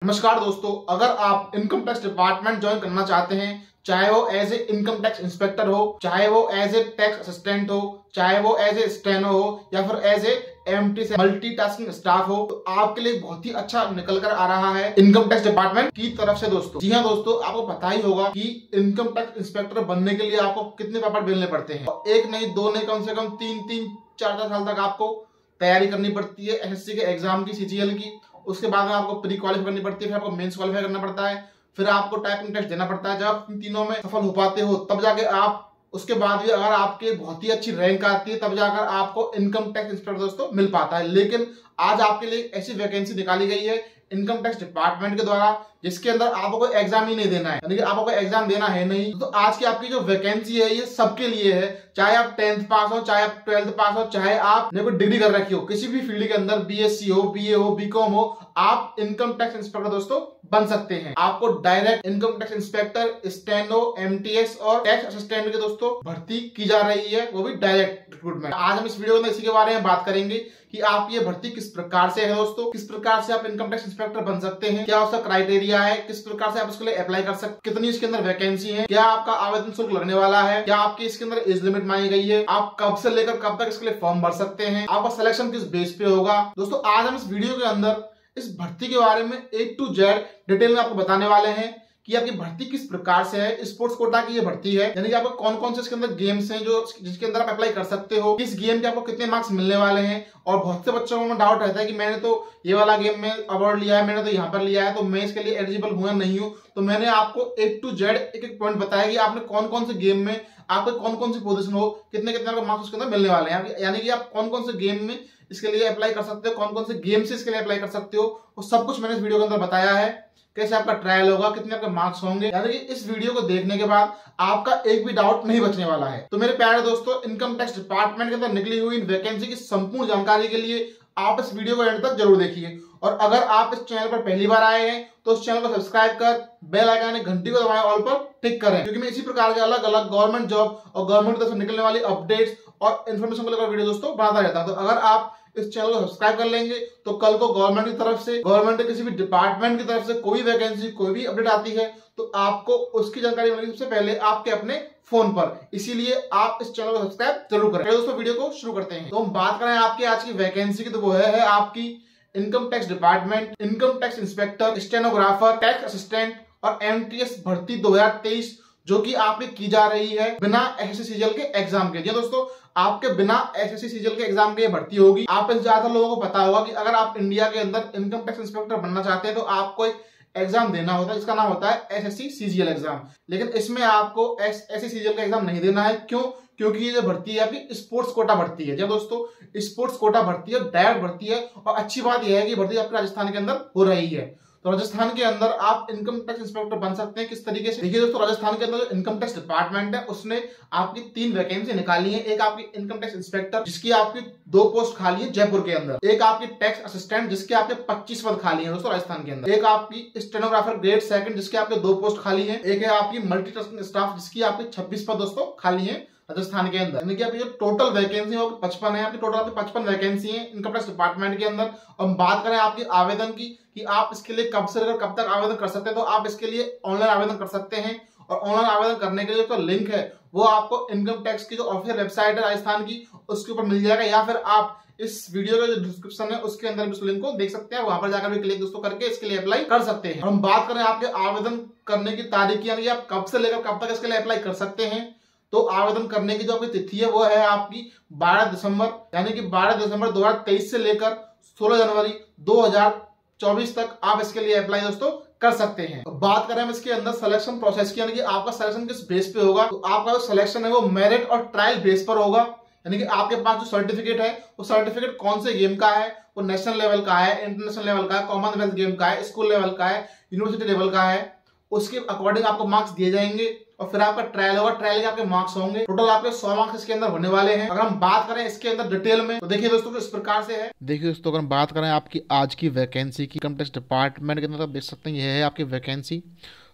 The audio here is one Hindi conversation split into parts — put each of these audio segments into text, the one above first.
नमस्कार दोस्तों, अगर आप इनकम टैक्स डिपार्टमेंट ज्वाइन करना चाहते हैं, चाहे वो as a income tax inspector हो, चाहे वो एज ए टैक्स असिस्टेंट हो, चाहे वो एज ए स्टेनो हो या फिर एज ए एमटी से मल्टीटास्किंग स्टाफ हो, तो आपके लिए बहुत ही अच्छा निकल कर आ रहा है इनकम टैक्स डिपार्टमेंट की तरफ से दोस्तों। जी हाँ दोस्तों, आपको पता ही होगा कि इनकम टैक्स इंस्पेक्टर बनने के लिए आपको कितने पेपर बेलने पड़ते हैं। एक नहीं, दो नहीं, कम से कम तीन चार साल तक आपको तैयारी करनी पड़ती है एसएससी के एग्जाम की, सीजीएल की। उसके बाद में आपको प्री क्वालिफाई करनी पड़ती है, फिर आपको मेंस क्वालिफाई करना पड़ता है, फिर आपको टाइपिंग टेस्ट देना पड़ता है। जब आप इन तीनों में सफल हो पाते हो तब जाके आप, उसके बाद भी अगर आपके बहुत ही अच्छी रैंक आती है तब जाकर आपको इनकम टैक्स इंस्पेक्टर दोस्तों मिल पाता है। लेकिन आज आपके लिए ऐसी वैकेंसी निकाली गई है इनकम टैक्स डिपार्टमेंट के द्वारा जिसके अंदर आपको कोई एग्जाम ही नहीं देना है, यानी कि आपको कोई एग्जाम देना है नहीं। तो आज की आपकी जो वैकेंसी है ये सबके लिए है, चाहे आप 10th पास हो, चाहे आप 12th पास हो, चाहे आपने कोई डिग्री कर रखी हो, किसी भी फील्ड के अंदर बीएससी हो, बीए हो, बीकॉम हो, आप इनकम टैक्स इंस्पेक्टर दोस्तों बन सकते हैं। आपको direct income tax inspector, steno, MTS और टैक्स असिस्टेंट के दोस्तों भर्ती की जा रही है, वो भी डायरेक्ट रिक्रूटमेंट। आज हम इस वीडियो में इसी के बारे में बात करेंगे कि आप ये भर्ती किस प्रकार से है दोस्तों, किस प्रकार से आप इनकम टैक्स इंस्पेक्टर बन सकते हैं, क्या उसका क्राइटेरिया है, किस प्रकार से आप उसके लिए अप्लाई कर सकते, कितनी इसके अंदर वैकेंसी है, क्या आपका आवेदन शुल्क लगने वाला है, क्या आपकी इसके अंदर एज लिमिट मांगी गई है, आप कब से लेकर कब तक इसके लिए फॉर्म भर सकते हैं, आपका सिलेक्शन किस बेस पे होगा। दोस्तों आज हम इस वीडियो के अंदर इस भर्ती के बारे में A to Z डिटेल में आपको बताने वाले हैं कि आपकी भर्ती किस प्रकार से है। स्पोर्ट्स कोटा की ये भर्ती है, यानी कि आपको कौन कौन से इसके अंदर गेम्स हैं जो जिसके अंदर आप अप्लाई कर सकते हो, किस गेम के आपको कितने मार्क्स मिलने वाले हैं। और बहुत से बच्चों में डाउट रहता है कि मैंने तो ये वाला गेम में अवार्ड लिया है, मैंने तो यहाँ पर लिया है, तो मैं इसके लिए एलिजिबल हूं या नहीं हूं। तो मैंने आपको A to Z एक एक पॉइंट बताया कि आपने कौन कौन से गेम में आपको कौन कौन सी पोजीशन हो, कितने कितने मार्क्स उसके अंदर मिलने वाले हैं, यानी कि आप कौन कौन से गेम में इसके लिए अप्लाई कर सकते हो, कौन कौन से गेम से इसके लिए अप्लाई कर सकते हो, वो सब कुछ मैंने इस वीडियो के अंदर बताया है। कैसे आपका ट्रायल होगा, कितने आपके मार्क्स होंगे, यानी कि इस वीडियो को देखने के बाद आपका एक भी डाउट नहीं बचने वाला है। तो मेरे प्यारे दोस्तों, इनकम टैक्स डिपार्टमेंट के अंदर निकली हुई वैकेंसी की संपूर्ण जानकारी के लिए आप इस वीडियो को एंड तक जरूर देखिए। और अगर आप इस चैनल पर पहली बार आए हैं तो इस चैनल को सब्सक्राइब कर बेल आइकन घंटी को दबाएं, ऑल पर टिक करें, क्योंकि मैं इसी प्रकार के अलग अलग गवर्नमेंट जॉब और गवर्नमेंट की तरफ से निकलने वाली अपडेट्स और इन्फॉर्मेशन को लेकर वीडियो दोस्तों बनाता रहता हूं। तो अगर आप इस चैनल को सब्सक्राइब कर लेंगे तो कल को गवर्नमेंट की तरफ से, गवर्नमेंट के किसी भी डिपार्टमेंट की तरफ से कोई वैकेंसी, कोई भी अपडेट आती है तो आपको उसकी जानकारी मिलेगी सबसे पहले आपके अपने फोन पर। इसीलिए आप इस चैनल को सब्सक्राइब जरूर करें। दोस्तों वीडियो को शुरू करते हैं। तो हम बात करें आपकी आज की वैकेंसी की, तो वो है आपकी income tax department, income tax inspector, stenographer, tax assistant और एमटीएस भर्ती 2023 जो कि आपकी की जा रही है बिना एसएससी सीजीएल के एग्जाम के। जी दोस्तों, आपके बिना एसएससी सीजीएल के एग्जाम के भर्ती होगी। आप ज्यादातर लोगों को पता होगा कि अगर आप इंडिया के अंदर इनकम टैक्स इंस्पेक्टर बनना चाहते हैं तो आपको एक एग्जाम देना होता है जिसका नाम होता है एसएससी सीजीएल एग्जाम। लेकिन इसमें आपको एसएससी सीजीएल का एग्जाम नहीं देना है। क्यों? क्योंकि ये जो भर्ती है आपकी स्पोर्ट्स कोटा भर्ती है। जी दोस्तों, स्पोर्ट्स कोटा भर्ती है, डायरेक्ट भर्ती है। और अच्छी बात यह है कि भर्ती आपके राजस्थान के अंदर हो रही है। तो राजस्थान के अंदर आप इनकम टैक्स इंस्पेक्टर बन सकते हैं। किस तरीके से? देखिए दोस्तों, राजस्थान के अंदर जो इनकम टैक्स डिपार्टमेंट है उसने आपकी 3 वैकेंसी निकाली है। एक आपकी इनकम टैक्स इंस्पेक्टर जिसकी आपकी 2 पोस्ट खाली है जयपुर के अंदर, एक आपकी टैक्स असिस्टेंट जिसके आपके 25 पद खाली है दोस्तों राजस्थान के अंदर, एक आपकी स्टेनोग्राफर ग्रेड 2 जिसके आपके 2 पोस्ट खाली है, एक है आपकी मल्टीटास्किंग स्टाफ जिसकी आपके 26 पद दोस्तों खाली है राजस्थान के अंदर। यानी कि आपकी जो टोटल वैकेंसी है वो 55 है। आपकी टोटल आपकी 55 वैकेंसी है इनकम टैक्स डिपार्टमेंट के अंदर। और हम बात करें आपके आवेदन की कि आप इसके लिए कब से लेकर कब तक आवेदन कर सकते हैं, तो आप इसके लिए ऑनलाइन आवेदन कर सकते हैं। और ऑनलाइन आवेदन करने के लिए जो लिंक है वो आपको इनकम टैक्स की जो ऑफिशियल वेबसाइट है राजस्थान की उसके ऊपर मिल जाएगा, या फिर आप इस वीडियो का जो डिस्क्रिप्शन है उसके अंदर भी उस लिंक को देख सकते हैं। वहां पर जाकर भी क्लिक दोस्तों करके इसके लिए अप्लाई कर सकते हैं। हम बात करें आपके आवेदन करने की तारीख, यानी आप कब से लेकर कब तक इसके लिए अप्लाई कर सकते हैं, तो आवेदन करने की जो आपकी तिथि है वो है आपकी 12 दिसंबर, यानी कि 12 दिसंबर 2023 से लेकर 16 जनवरी 2024 तक आप इसके लिए अप्लाई दोस्तों कर सकते हैं। तो बात करें हम इसके अंदर सिलेक्शन प्रोसेस की, यानी कि आपका सिलेक्शन किस बेस पे होगा, तो आपका जो सिलेक्शन है वो मेरिट और ट्रायल बेस पर होगा। यानी कि आपके पास जो सर्टिफिकेट है वो सर्टिफिकेट कौन से गेम का है, वो नेशनल लेवल का है, इंटरनेशनल लेवल का है, कॉमनवेल्थ गेम का है, स्कूल लेवल का है, यूनिवर्सिटी लेवल का है, उसके अकॉर्डिंग आपको मार्क्स दिए जाएंगे। और फिर आपका ट्रायल होगा, ट्रायल के आपके मार्क्स होंगे। टोटल आपके 100 मार्क्स इसके अंदर होने वाले हैं। अगर हम बात करें इसके अंदर डिटेल में तो देखिए दोस्तों इस प्रकार से है। देखिए दोस्तों, अगर हम बात करें आपकी आज की वैकेंसी की इनकम टैक्स डिपार्टमेंट के अंदर, आप देख सकते हैं यह है आपकी vacancy.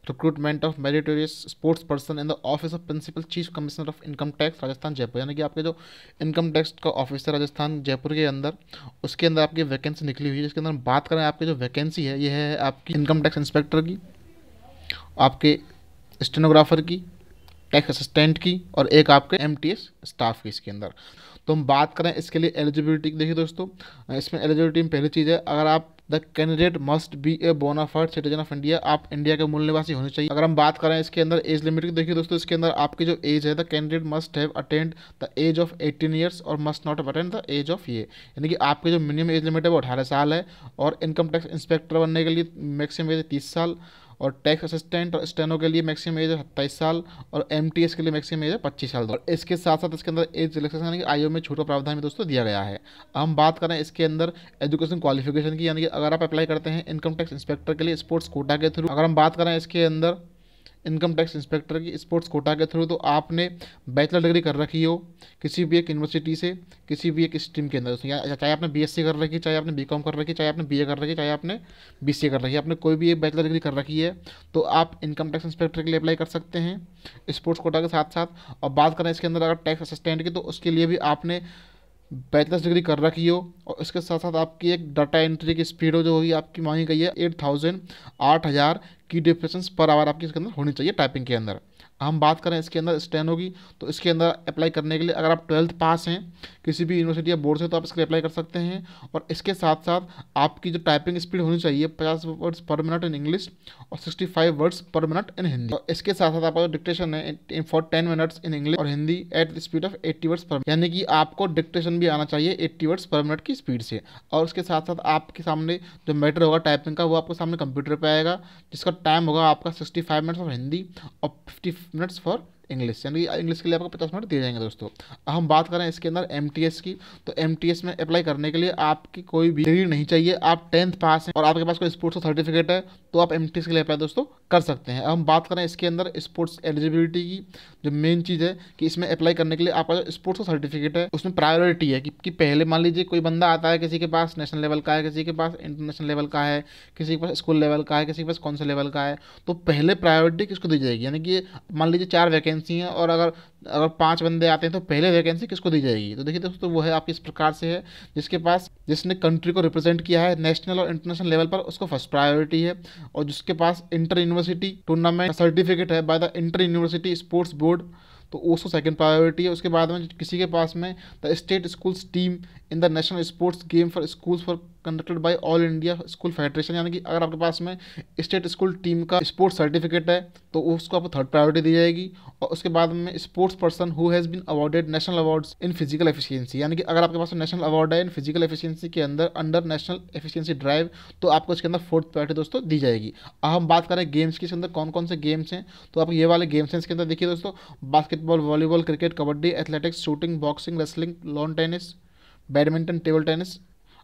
Recruitment of meritorious sports person in the office of principal chief commissioner of income tax Rajasthan Jaipur, यानी कि आपके जो इनकम टैक्स का ऑफिस है राजस्थान जयपुर के अंदर, उसके अंदर आपकी वैकेंसी निकली हुई है। जिसके अंदर हम बात करें आपकी जो वैकेंसी है, ये है आपकी इनकम टैक्स इंस्पेक्टर की, आपके स्टेनोग्राफर की, टैक्स असिस्टेंट की और एक आपके एमटीएस स्टाफ की इसके अंदर। तो हम बात करें इसके लिए एलिजिबिलिटी की, देखिए दोस्तों इसमें एलिजिबिलिटी में पहली चीज़ है, अगर आप the candidate must be a bona fide citizen of India, आप इंडिया के मूल निवासी होने चाहिए। अगर हम बात करें इसके अंदर एज लिमिट की, देखिए दोस्तों इसके अंदर आपकी जो एज है, the candidate must have attend the age of 18 years और must not attend the age of ये, यानी कि आपकी जो मिनिमम एज लिमिट है वो 18 साल है। और इनकम टैक्स इंस्पेक्टर बनने के लिए मैक्सिमम एज 30 साल, और टैक्स असिस्टेंट और स्टेनो के लिए मैक्सिमम एज है 27 साल, और एमटीएस के लिए मैक्सिमम एज है 25 साल। और इसके साथ साथ इसके अंदर एज रिलैक्सेशन यानी कि आयु में छोटा प्रावधान भी दोस्तों दिया गया है। हम बात करें इसके अंदर एजुकेशन क्वालिफिकेशन की, यानी कि अगर आप अप्लाई करते हैं इनकम टैक्स इंस्पेक्टर के लिए स्पोर्ट्स कोटा के थ्रू, अगर हम बात करें इसके अंदर इनकम टैक्स इंस्पेक्टर की स्पोर्ट्स कोटा के थ्रू, तो आपने बैचलर डिग्री कर रखी हो किसी भी एक यूनिवर्सिटी से, किसी भी एक स्ट्रीम के अंदर, चाहे आपने बीएससी कर रखी, चाहे आपने बीकॉम कर रखी, चाहे आपने बीए कर रखी, चाहे आपने बीसीए कर रखी है, आपने कोई भी एक बैचलर डिग्री कर रखी है, तो आप इनकम टैक्स इंस्पेक्टर के लिए अप्लाई कर सकते हैं स्पोर्ट्स कोटा के साथ साथ। और बात करें इसके अंदर अगर टैक्स असिस्टेंट की, तो उसके लिए भी आपने बैचलर्स डिग्री कर रखी हो, और इसके साथ साथ आपकी एक डाटा एंट्री की स्पीड हो जो होगी आपकी मांगी गई है 8,000 की डिफरेंस पर आवर आपकी इसके अंदर होनी चाहिए टाइपिंग के अंदर। हम बात करें इसके अंदर स्टेनो की, तो इसके अंदर अप्लाई करने के लिए अगर आप 12th पास हैं किसी भी यूनिवर्सिटी या बोर्ड से, तो आप इसके लिए अप्लाई कर सकते हैं। और इसके साथ साथ आपकी जो टाइपिंग स्पीड होनी चाहिए 50 वर्ड्स पर मिनट इन इंग्लिश और 65 वर्ड्स पर मिनट इन हिंदी। और इसके साथ साथ आपका जो डिक्टेशन है फॉर 10 मिनट्स इन इंग्लिश और Hindi at the speed of 80 words पर, यानी कि आपको डिक्टेशन भी आना चाहिए 80 वर्ड्स पर मिनट की स्पीड से। और उसके साथ साथ आपके सामने जो मैटर होगा टाइपिंग का, वो आपके सामने कंप्यूटर पर आएगा, जिसका टाइम होगा आपका 65 मिनट्स फॉर हिंदी और 50 मिनट्स फॉर इंग्लिश, यानी इंग्लिश के लिए आपको 50 मिनट दिए जाएंगे दोस्तों। हम बात करें इसके अंदर एमटीएस की, तो एमटीएस में अप्लाई करने के लिए आपकी कोई भी डिग्री नहीं चाहिए, आप 10th पास हैं और आपके पास कोई स्पोर्ट्स का सर्टिफिकेट है, तो आप एमटीएस के लिए अप्लाई दोस्तों कर सकते हैं। हम बात करें इसके अंदर स्पोर्ट्स एलिजिबिलिटी की, जो मेन चीज़ है कि इसमें अप्लाई करने के लिए आपका जो स्पोर्ट्स का सर्टिफिकेट है उसमें प्रायोरिटी है कि पहले मान लीजिए कोई बंदा आता है, किसी के पास नेशनल लेवल का है, किसी के पास इंटरनेशनल लेवल का है, किसी के पास स्कूल लेवल का है, किसी के पास कौन सा लेवल का है, तो पहले प्रायोरिटी किसको दी जाएगी, यानी कि मान लीजिए 4 वैकेंसी हैं और अगर 5 बंदे आते हैं तो पहले वैकेंसी किसको दी जाएगी। तो देखिए दोस्तों वो है आपकी इस प्रकार से है, जिसने कंट्री को रिप्रेजेंट किया है नेशनल और इंटरनेशनल लेवल पर, उसको फर्स्ट प्रायोरिटी है। और जिसके पास इंटर यूनिवर्सिटी टूर्नामेंट सर्टिफिकेट है by the inter university sports board, तो उसको सेकंड प्रायोरिटी है। उसके बाद में किसी के पास में the state schools team in the national sports game for schools for conducted by all India school federation, यानी कि अगर आपके पास में स्टेट स्कूल टीम का स्पोर्ट्स सर्टिफिकेट है तो उसको आपको थर्ड प्रायोरिटी दी जाएगी। और उसके बाद में sports person who has been awarded national awards in physical efficiency, यानी कि अगर आपके पास नेशनल अवार्ड है इन फिजिकल एफिशिएंसी के अंदर अंडर नेशनल एफिशिएंसी ड्राइव, तो आपको इसके अंदर फोर्थ प्रायोरिटी दोस्तों दी जाएगी। अब हम बात करें गेम्स की, इसके अंदर कौन कौन से गेम्स हैं, तो आप ये वाले गेम्स हैं इसके अंदर देखिए दोस्तों, basketball, volleyball, cricket, kabaddi, athletics, shooting, boxing, wrestling, lawn tennis, badminton, table tennis,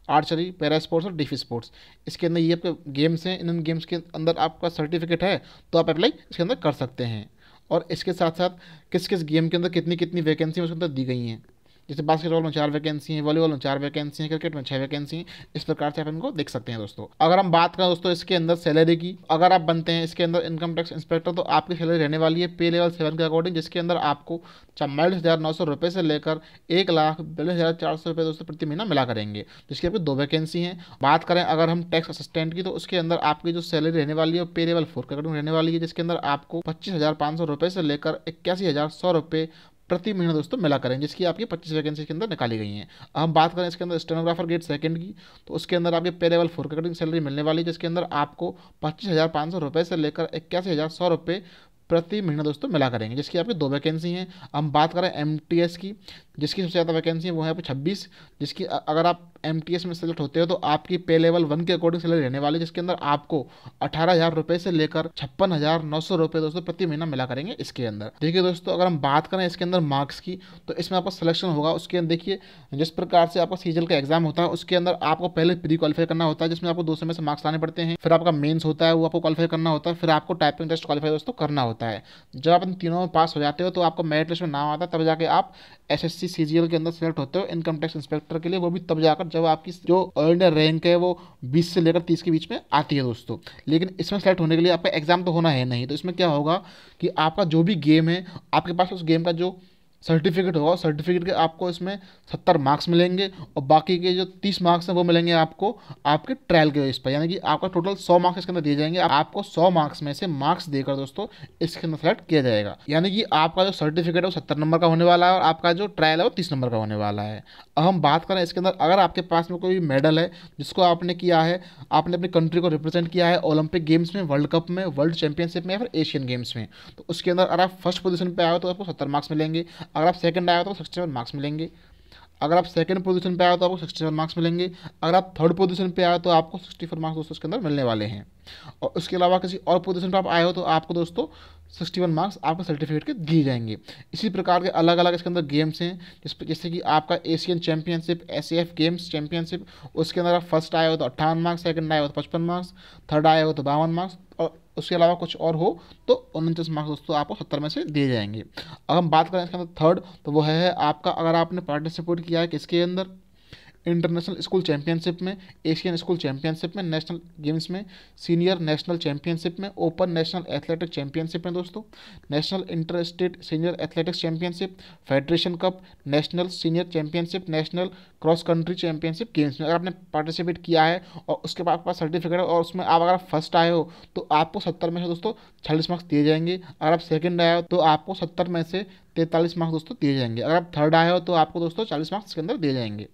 archery, para sports और डीफी स्पोर्ट्स। इसके अंदर ये आपके गेम्स हैं, इन गेम्स के अंदर आपका सर्टिफिकेट है तो आप अप्लाई इसके अंदर कर सकते हैं। और इसके साथ साथ किस किस गेम के अंदर कितनी कितनी वैकेंसी उसके अंदर दी गई हैं, जैसे बास्केटबॉल में 4 वैकेंसी हैं, वॉलीबॉल में 4 वैकेंसी हैं, क्रिकेट में 6 वैकेंसी हैं, इस प्रकार से आप इनको देख सकते हैं दोस्तों। अगर हम बात करें दोस्तों इसके अंदर सैलरी की, अगर आप बनते हैं इसके अंदर इनकम टैक्स इंस्पेक्टर, तो आपकी सैलरी रहने वाली है पे लेवल 7 के अकॉर्डिंग, जिसके अंदर आपको 44,900 रुपये से लेकर 1,42,400 रुपये दोस्तों प्रति महीना मिला करेंगे, जिसकी आपकी 2 वैकेंसी हैं। बात करें अगर हम टैक्स असिस्टेंट की, तो उसके अंदर आपकी जो सैलरी रहने वाली है पे लेवल 4 के अकॉर्डिंग रहने वाली है, जिसके अंदर आपको 25,500 रुपये से लेकर 81,100 रुपये प्रति महीना दोस्तों मिला करें, जिसकी आपकी 25 वैकेंसी के अंदर निकाली गई हैं। अब हम बात करें इसके अंदर स्टेनोग्राफर ग्रेड सेकंड की, तो उसके अंदर आपके पे लेवल 4 के अकॉर्डिंग सैलरी मिलने वाली है, जिसके अंदर आपको 25,500 रुपये से लेकर 81,100 रुपये प्रति महीना दोस्तों मिला करेंगे, जिसकी आपकी 2 वैकेंसी हैं। हम बात करें एमटीएस की, जिसकी सबसे ज़्यादा वैकेंसी है वो है यहाँ पे 26, जिसकी अगर आप एमटीएस में सेलेक्ट होते हो तो आपकी पे लेवल 1 के अकॉर्डिंग सैलरी रहने वाली है, जिसके अंदर आपको 18,000 रुपये से लेकर 56,900 रुपये दोस्तों प्रति महीना मिला करेंगे इसके अंदर। देखिए दोस्तों अगर हम बात करें इसके अंदर मार्क्स की, तो इसमें आपका सिलेक्शन होगा उसके अंदर देखिए जिस प्रकार से आपका सीजल का एग्जाम होता है, उसके अंदर आपको पहले प्री क्वालिफाई करना होता है, जिसमें आपको 2 समय से मार्क्स लाने पड़ते हैं, फिर आपका मेन्स होता है वो आपको क्वालिफाई करना होता है, फिर आपको टाइपिंग टेस्ट क्वालिफाई दोस्तों करना होता है। जब आप इन तीनों में पास हो जाते हो तो आपको मेरिट लिस्ट में नाम आता है, तब जाके आप एसएससी SSC CGL के अंदर सेलेक्ट होते हो इनकम टैक्स इंस्पेक्टर के लिए, वो भी तब जाकर जब आपकी जो ऑल इंडिया रैंक है वो 20 से लेकर 30 के बीच में आती है दोस्तों। लेकिन इसमें सेलेक्ट होने के लिए आपका एग्जाम तो होना है नहीं, तो इसमें क्या होगा कि आपका जो भी गेम है, आपके पास उस गेम का जो सर्टिफिकेट होगा, सर्टिफिकेट के आपको इसमें 70 मार्क्स मिलेंगे और बाकी के जो 30 मार्क्स हैं वो मिलेंगे आपको आपके ट्रायल के बेस पर, यानी कि आपका टोटल 100 मार्क्स इसके अंदर दिए जाएंगे। आपको 100 मार्क्स में से मार्क्स देकर दोस्तों इसके अंदर सेलेक्ट किया जाएगा, यानी कि आपका जो सर्टिफिकेट है वो 70 नंबर का होने वाला है और आपका जो ट्रायल है वो 30 नंबर का होने वाला है। अब हम बात करें इसके अंदर, अगर आपके पास में कोई मेडल है जिसको आपने किया है, आपने अपनी कंट्री को रिप्रेजेंट किया है ओलंपिक गेम्स में, वर्ल्ड कप में, वर्ल्ड चैंपियनशिप में या फिर एशियन गेम्स में, तो उसके अंदर अगर आप फर्स्ट पोजीशन पे आए हो तो आपको 70 मार्क्स मिलेंगे। अगर आप सेकंड आए हो तो 67 मार्क्स मिलेंगे। अगर आप सेकंड पोजीशन पे आए हो तो आपको 67 मार्क्स मिलेंगे। अगर आप थर्ड पोजीशन पे आए हो तो आपको 64 मार्क्स दोस्तों इसके अंदर मिलने वाले हैं। और उसके अलावा किसी और पोजीशन पर आप आए हो तो आपको दोस्तों 61 मार्क्स आपको सर्टिफिकेट के दिए जाएंगे। इसी प्रकार के अलग अलग इसके अंदर गेम्स हैं, जैसे कि आपका Asian championship, SAF games championship, उसके अंदर आप फर्स्ट आए हो तो 58 मार्क्स, सेकंड आए हो तो 55 मार्क्स, थर्ड आए हो तो 52 मार्क्स, और उसके अलावा कुछ और हो तो 29 मार्क्स दोस्तों आपको 70 में से दिए जाएंगे। अब हम बात करें इसके अंदर थर्ड, तो वो है आपका, अगर आपने पार्टिसिपेट किया है किसके अंदर, इंटरनेशनल स्कूल चैंपियनशिप में, एशियन स्कूल चैंपियनशिप में, नेशनल गेम्स में, सीनियर नेशनल चैंपियनशिप में, ओपन नेशनल एथलेटिक चैंपियनशिप में दोस्तों, national inter state senior athletics championship, federation cup, national senior championship, national cross country championship games में अगर आपने पार्टिसिपेट किया है और उसके बाद आपके पास सर्टिफिकेट है और उसमें आप अगर फर्स्ट आए हो तो आपको 70 में से दोस्तों 40 मार्क्स दिए जाएंगे। अगर आप सेकंड आए हो तो आपको 70 में से 43 मार्क्स दोस्तों दिए जाएंगे। अगर आप थर्ड आए हो तो आपको दोस्तों 40 मार्क्स इसके अंदर दिए जाएंगे।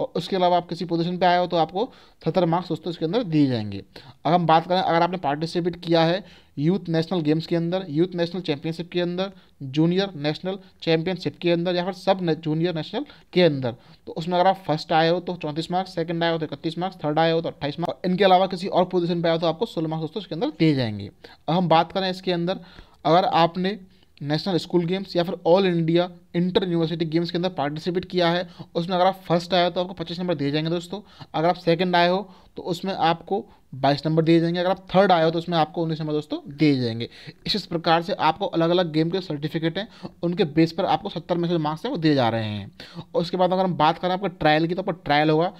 और उसके अलावा आप किसी पोजीशन पे आए हो तो आपको 70 मार्क्स दोस्तों इसके अंदर दिए जाएंगे। अब हम बात करें, अगर आपने पार्टिसिपेट किया है यूथ नेशनल गेम्स के अंदर, यूथ नेशनल चैंपियनशिप के अंदर, जूनियर नेशनल चैंपियनशिप के अंदर या फिर सब जूनियर नेशनल के अंदर, तो उसमें अगर आप फर्स्ट आए हो तो 34 मार्क्स, सेकंड आए हो तो 31 मार्क्स, थर्ड आए हो तो 28 मार्क्स, इनके अलावा किसी और पोजीशन पे आए हो तो आपको 16 मार्क्स दोस्तों इसके अंदर दिए जाएंगे। अब हम बात करें इसके अंदर, अगर आपने नेशनल स्कूल गेम्स या फिर all India inter university games के अंदर पार्टिसिपेट किया है, उसमें अगर आप फर्स्ट आए हो तो आपको 25 नंबर दिए जाएंगे दोस्तों। अगर आप सेकंड आए हो तो उसमें आपको 22 नंबर दिए जाएंगे। अगर आप थर्ड आए हो तो उसमें आपको 19 नंबर दोस्तों दिए जाएंगे। इस प्रकार से आपको अलग अलग गेम के सर्टिफिकेट हैं, उनके बेस पर आपको 70 में से मार्क्स हैं वो दिए जा रहे हैं। और उसके बाद अगर हम बात करें आपका ट्रायल की, तो आपका ट्रायल होगा,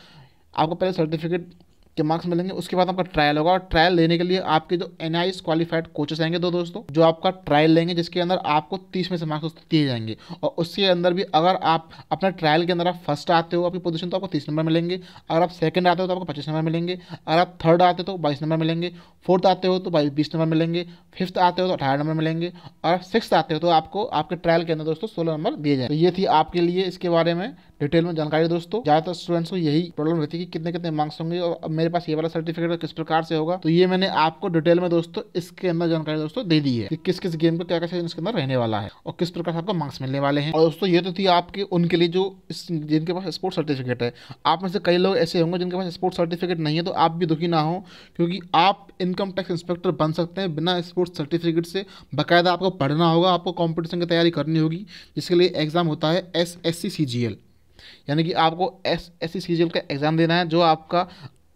आपको पहले सर्टिफिकेट के मार्क्स मिलेंगे, उसके बाद आपका ट्रायल होगा। और ट्रायल लेने के लिए आपके जो NIS क्वालिफाइड कोचेस आएंगे दो दोस्तों, जो आपका ट्रायल लेंगे, जिसके अंदर आपको 30 में से मार्क्स दिए जाएंगे। और उसके अंदर भी अगर आप अपने ट्रायल के अंदर आप फर्स्ट आते हो आपकी पोजीशन तो आपको 30 नंबर मिलेंगे। अगर आप सेकंड आते हो तो आपको 25 नंबर मिलेंगे। अगर आप थर्ड आते हो तो 22 नंबर मिलेंगे। फोर्थ आते हो तो 20 नंबर मिलेंगे। फिफ्थ आते हो तो 18 नंबर मिलेंगे। और सिक्स्थ आते हो तो आपको आपके ट्रायल के अंदर दोस्तों 16 नंबर दिए जाए। तो ये थी आपके लिए इसके बारे में डिटेल में जानकारी दोस्तों। ज़्यादातर स्टूडेंट्स को यही प्रॉब्लम रहती है कि कितने कितने मार्क्स होंगे और अब मेरे पास ये वाला सर्टिफिकेट किस प्रकार से होगा। तो ये मैंने आपको डिटेल में दोस्तों इसके अंदर जानकारी दोस्तों दे दी है कि किस किस गेम का क्या क्या सेशन इसके अंदर रहने वाला है और किस प्रकार से आपको मार्क्स मिलने वाले हैं। और दोस्तों ये तो थी आपके उनके लिए जो जिनके पास स्पोर्ट्स सर्टिफिकेट है। आप में से कई लोग ऐसे होंगे जिनके पास स्पोर्ट्स सर्टिफिकेट नहीं है, तो आप भी दुखी ना हो, क्योंकि आप इनकम टैक्स इंस्पेक्टर बन सकते हैं बिना स्पोर्ट्स सर्टिफिकेट से। बाकायदा आपको पढ़ना होगा, आपको कॉम्पिटिशन की तैयारी करनी होगी, जिसके लिए एग्जाम होता है SSC CGL, यानी कि आपको SSC CGL का एग्ज़ाम देना है, जो आपका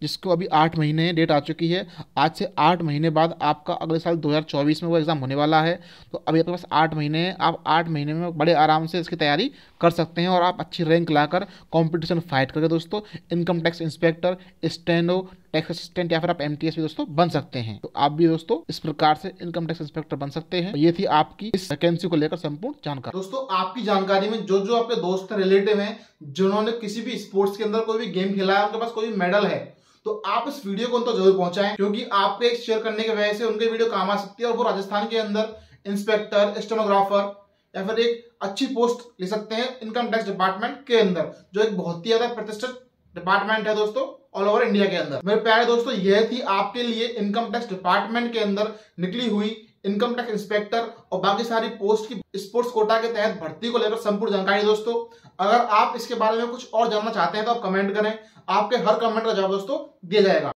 जिसको अभी 8 महीने डेट आ चुकी है। आज से 8 महीने बाद आपका अगले साल 2024 में वो एग्ज़ाम होने वाला है। तो अभी आपके पास 8 महीने हैं, आप 8 महीने में बड़े आराम से इसकी तैयारी कर सकते हैं और आप अच्छी रैंक लाकर कंपटीशन फाइट करके दोस्तों income tax inspector, steno, tax assistant या फिर आप MTS भी दोस्तों बन सकते हैं। तो आप भी दोस्तों इस प्रकार से इनकम टैक्स इंस्पेक्टर बन सकते हैं। ये थी आपकी इस वैकेंसी को लेकर संपूर्ण जानकारी। दोस्तों आपकी जानकारी में जो जो आपके दोस्त रिलेटिव हैं जिन्होंने किसी भी स्पोर्ट्स के अंदर कोई भी गेम खेला है, उनके पास कोई भी मेडल है, तो आप इस वीडियो को तो जरूर पहुंचाएं, क्योंकि आपके एक शेयर करने की वजह से उनके वीडियो काम आ सकती है और वो राजस्थान के अंदर इंस्पेक्टर, स्टेनोग्राफर या फिर एक अच्छी पोस्ट ले सकते हैं इनकम टैक्स डिपार्टमेंट के अंदर, जो एक बहुत ही ज्यादा प्रतिष्ठित डिपार्टमेंट है दोस्तों ऑल ओवर इंडिया के अंदर। मेरे प्यारे दोस्तों, यह थी आपके लिए इनकम टैक्स डिपार्टमेंट के अंदर निकली हुई इनकम टैक्स इंस्पेक्टर और बाकी सारी पोस्ट की स्पोर्ट्स कोटा के तहत भर्ती को लेकर संपूर्ण जानकारी दोस्तों। अगर आप इसके बारे में कुछ और जानना चाहते हैं तो आप कमेंट करें, आपके हर कमेंट का जवाब दोस्तों दिया जाएगा।